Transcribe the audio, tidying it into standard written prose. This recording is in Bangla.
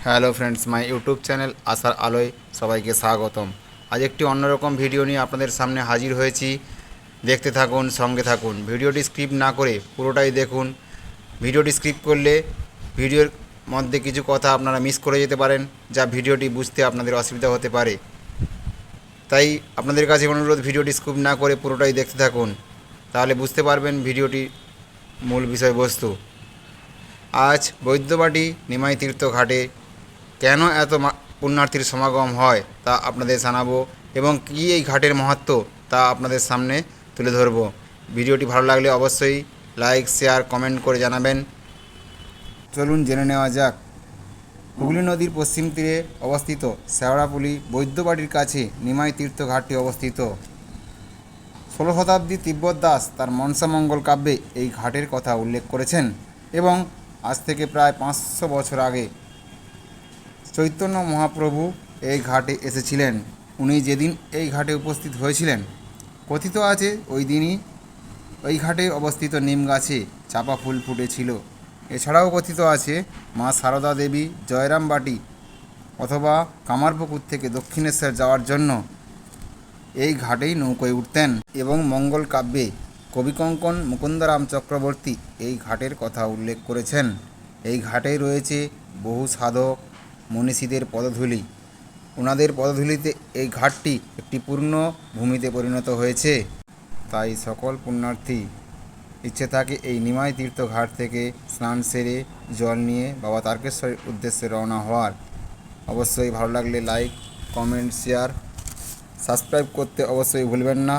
Hello friends, my YouTube channel আশার আলোয় সবাইকে স্বাগতম। আজ একটি অন্যরকম ভিডিও নিয়ে আপনাদের সামনে হাজির হয়েছি। দেখতে থাকুন, সঙ্গে থাকুন, ভিডিওটি স্কিপ না করে পুরোটাই দেখুন। ভিডিওটি স্কিপ করলে ভিডিওর মধ্যে কিছু কথা আপনারা মিস করে যেতে পারেন, যা ভিডিওটি বুঝতে আপনাদের অসুবিধা হতে পারে। তাই আপনাদের কাছে অনুরোধ, ভিডিওটি স্কিপ না করে পুরোটাই দেখতে থাকুন, তাহলে বুঝতে পারবেন ভিডিওটি মূল বিষয়বস্তু। আজ বৈদ্যবাটি নিমাই তীর্থ ঘাটে কেন এত পুণ্যার্থীর সমাগম হয় তা আপনাদের জানাবো, এবং কী এই ঘাটের মাহাত্ম্য তা আপনাদের সামনে তুলে ধরব। ভিডিওটি ভালো লাগলে অবশ্যই লাইক, শেয়ার, কমেন্ট করে জানাবেন। চলুন জেনে নেওয়া যাক। হুগলি নদীর পশ্চিম তীরে অবস্থিত শেওড়াপুলি বৈদ্যবাটির কাছে নিমাই তীর্থ ঘাটটি অবস্থিত। 16 শতাব্দী তিব্বত দাস তার মনসামঙ্গল কাব্যে এই ঘাটের কথা উল্লেখ করেছেন, এবং আজ থেকে প্রায় 500 বছর আগে চৈতন্য মহাপ্রভু এই ঘাটে এসেছিলেন। উনি যেদিন এই ঘাটে উপস্থিত হয়েছিলেন, কথিত আছে ওই দিনই ওই ঘাটে অবস্থিত নিম গাছে চাপা ফুল ফুটেছিল। এছাড়াও কথিত আছে মা সারদা দেবী জয়রামবাটি অথবা কামারপুকুর থেকে দক্ষিণেশ্বর যাওয়ার জন্য এই ঘাটেই নৌকোয় উঠতেন, এবং মঙ্গল কাব্যে কবিকঙ্কন মুকুন্দরাম চক্রবর্তী এই ঘাটের কথা উল্লেখ করেছেন। এই ঘাটে রয়েছে বহু সাধক মনীষীদের পদধূলি। ওনাদের পদধূলিতে এই ঘাটটি একটি পূর্ণ ভূমিতে পরিণত হয়েছে। তাই সকল পুণ্যার্থী ইচ্ছে থাকে এই নিমাই তীর্থ ঘাট থেকে স্নান সেরে জল নিয়ে বাবা তারকেশ্বরের উদ্দেশ্যে রওনা হওয়ার। অবশ্যই ভালো লাগলে লাইক, কমেন্ট, শেয়ার, সাবস্ক্রাইব করতে অবশ্যই ভুলবেন না।